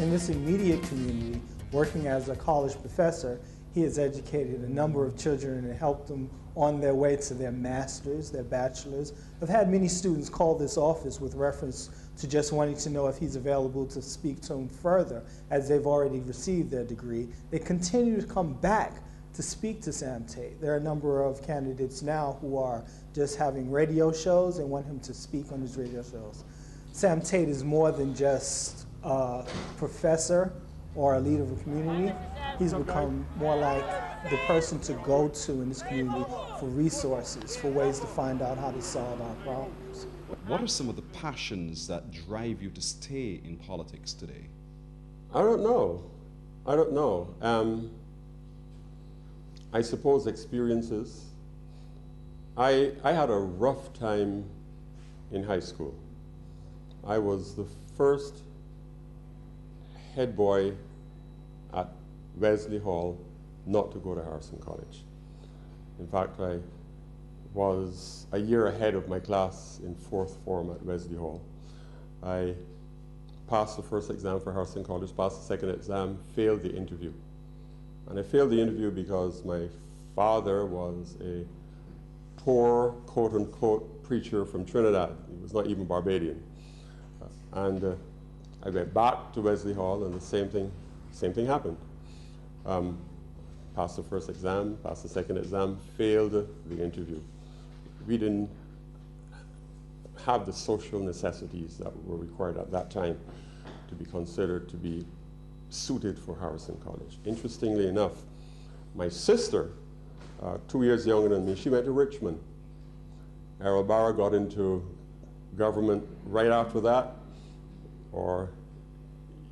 In this immediate community, working as a college professor, he has educated a number of children and helped them on their way to their masters, their bachelors. I've had many students call this office with reference to just wanting to know if he's available to speak to them further, as they've already received their degree. They continue to come back to speak to Sam Taitt. There are a number of candidates now who are just having radio shows and want him to speak on his radio shows. Sam Taitt is more than just a professor or a leader of a community. He's become more like the person to go to in this community for resources, for ways to find out how to solve our problems. What are some of the passions that drive you to stay in politics today? I don't know. I suppose experiences. I had a rough time in high school. I was the first head boy at Wesley Hall not to go to Harrison College. In fact, I was a year ahead of my class in fourth form at Wesley Hall. I passed the first exam for Harrison College, passed the second exam, failed the interview. And I failed the interview because my father was a poor, quote-unquote, preacher from Trinidad. He was not even Barbadian. I went back to Wesley Hall, and the same thing happened. Passed the first exam, passed the second exam, failed the interview. We didn't have the social necessities that were required at that time to be considered to be suited for Harrison College. Interestingly enough, my sister, 2 years younger than me, she went to Richmond. Errol Barra got into government right after that. Our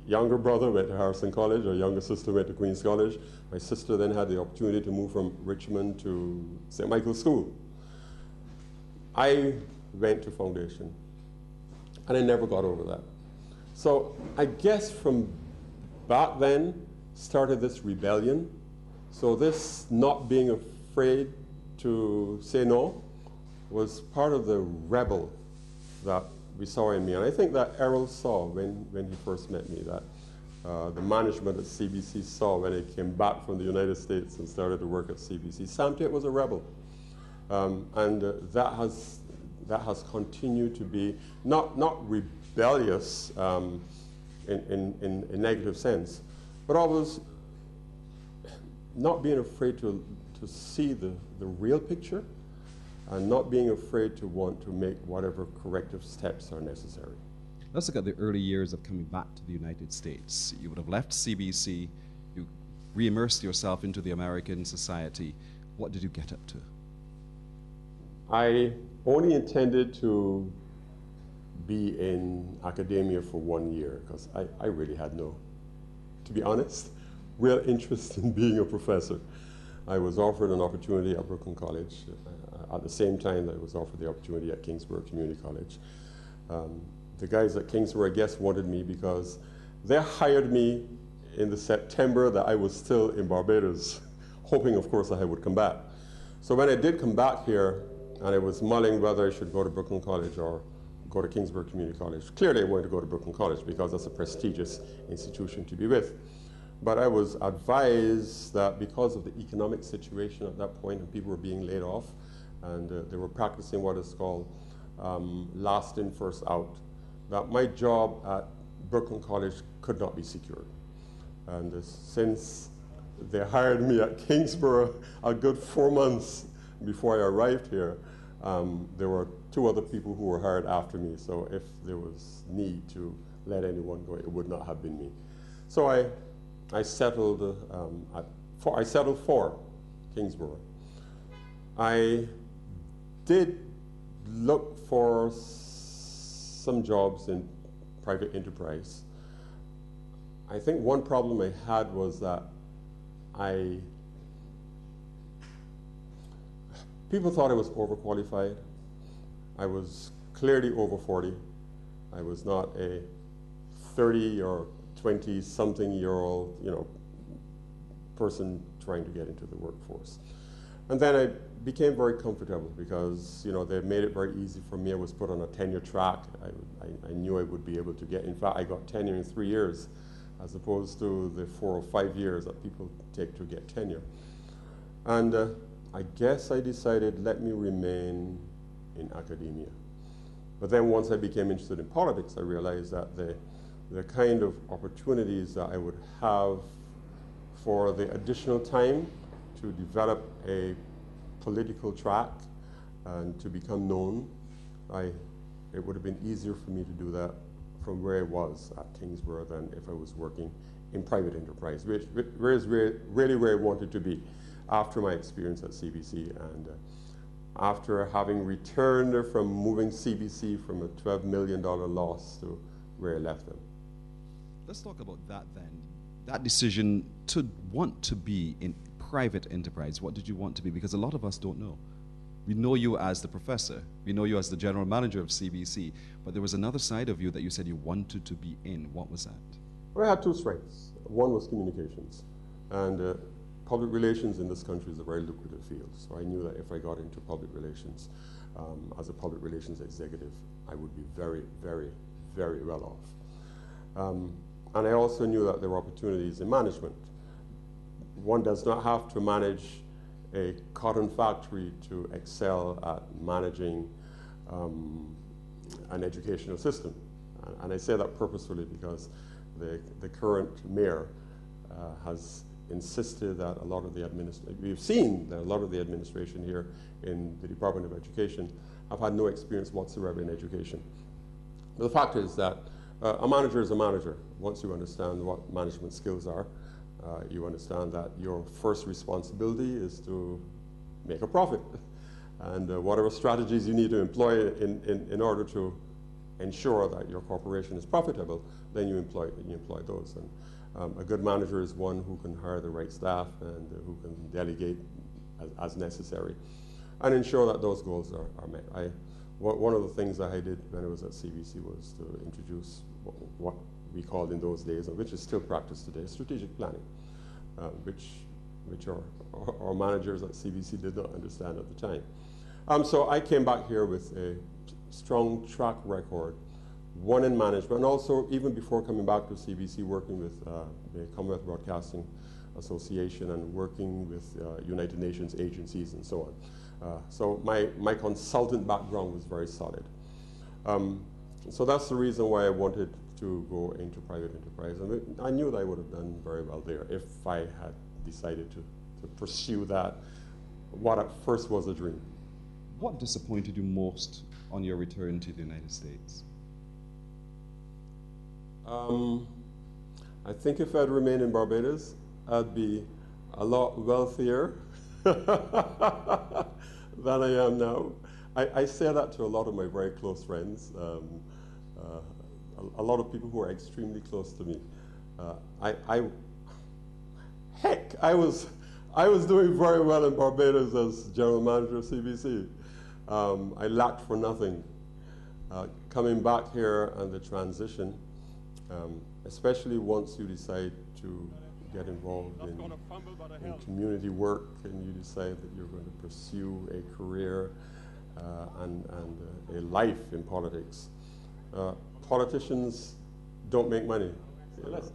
younger brother went to Harrison College, our younger sister went to Queen's College. My sister then had the opportunity to move from Richmond to St. Michael's School. I went to Foundation, and I never got over that. So I guess from back then started this rebellion. So this not being afraid to say no was part of the rebel that we saw in me. And I think that Errol saw when he first met me, that the management at CBC saw when I came back from the United States and started to work at CBC. Sam Taitt was a rebel. That has continued to be not rebellious in a negative sense, but always not being afraid to see the real picture, and not being afraid to want to make whatever corrective steps are necessary. Let's look at the early years of coming back to the United States. You would have left CBC, you re-immersed yourself into the American society. What did you get up to? I only intended to be in academia for 1 year because I really had no, to be honest, real interest in being a professor. I was offered an opportunity at Brooklyn College at the same time that I was offered the opportunity at Kingsborough Community College. The guys at Kingsborough, I guess, wanted me because they hired me in the September that I was still in Barbados, hoping, of course, that I would come back. So when I did come back here, and I was mulling whether I should go to Brooklyn College or go to Kingsborough Community College. Clearly I wanted to go to Brooklyn College because that's a prestigious institution to be with. But I was advised that because of the economic situation at that point and people were being laid off and they were practicing what is called last in, first out, that my job at Brooklyn College could not be secured. And since they hired me at Kingsborough a good 4 months before I arrived here, there were 2 other people who were hired after me, so if there was need to let anyone go, it would not have been me. So I settled for Kingsborough. I did look for some jobs in private enterprise. I think one problem I had was that people thought I was overqualified. I was clearly over 40. I was not a 30 or 20-something-year-old, person trying to get into the workforce. And then I became very comfortable because, they made it very easy for me. I was put on a tenure track. I knew I would be able to get. In fact, I got tenure in 3 years as opposed to the 4 or 5 years that people take to get tenure. And I guess I decided, let me remain in academia. But then once I became interested in politics, I realized that the kind of opportunities that I would have for the additional time to develop a political track and to become known, it would have been easier for me to do that from where I was at Kingsborough than if I was working in private enterprise, which is really where I wanted to be after my experience at CBC. And after having returned from moving CBC from a $12 million loss to where I left them. Let's talk about that then. That decision to want to be in private enterprise, what did you want to be? Because a lot of us don't know. We know you as the professor. We know you as the general manager of CBC. But there was another side of you that you said you wanted to be in. What was that? Well, I had two strengths. One was communications. And public relations in this country is a very lucrative field. So I knew that if I got into public relations, as a public relations executive, I would be very, very, very well off. And I also knew that there were opportunities in management. One does not have to manage a cotton factory to excel at managing an educational system. And I say that purposefully because the current mayor has insisted that a lot of the we've seen that a lot of the administration here in the Department of Education have had no experience whatsoever in education. But the fact is that a manager is a manager. Once you understand what management skills are, you understand that your first responsibility is to make a profit. And whatever strategies you need to employ in order to ensure that your corporation is profitable, then you employ those. And a good manager is one who can hire the right staff and who can delegate as necessary and ensure that those goals are met. One of the things that I did when I was at CBC was to introduce what we called in those days, and which is still practiced today, strategic planning, which our managers at CBC did not understand at the time. So I came back here with a strong track record, one in management, and also even before coming back to CBC, working with the Commonwealth Broadcasting Association and working with United Nations agencies and so on. So my consultant background was very solid. So that's the reason why I wanted to go into private enterprise. And I knew that I would have done very well there if I had decided to pursue that, what at first was a dream. What disappointed you most on your return to the United States? I think if I'd remained in Barbados, I'd be a lot wealthier than I am now. I say that to a lot of my very close friends, a lot of people who are extremely close to me. I was doing very well in Barbados as general manager of CBC. I lacked for nothing. Coming back here and the transition, especially once you decide to get involved in community work and you decide that you're going to pursue a career and a life in politics. Politicians don't make money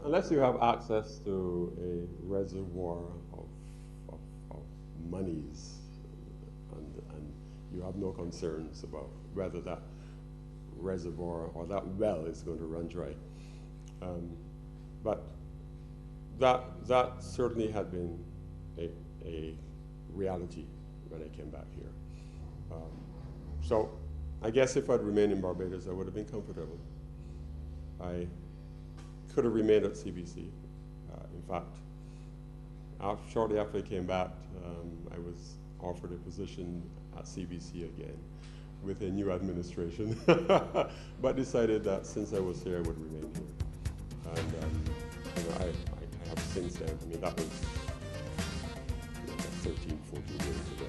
unless you have access to a reservoir of monies and you have no concerns about whether that reservoir or that well is going to run dry. But that certainly had been a reality when I came back here. So I guess if I'd remained in Barbados, I would have been comfortable. I could have remained at CBC. In fact, shortly after I came back, I was offered a position at CBC again with a new administration, but decided that since I was here, I would remain here. And I have since then, I mean, that was 13, 14 years ago.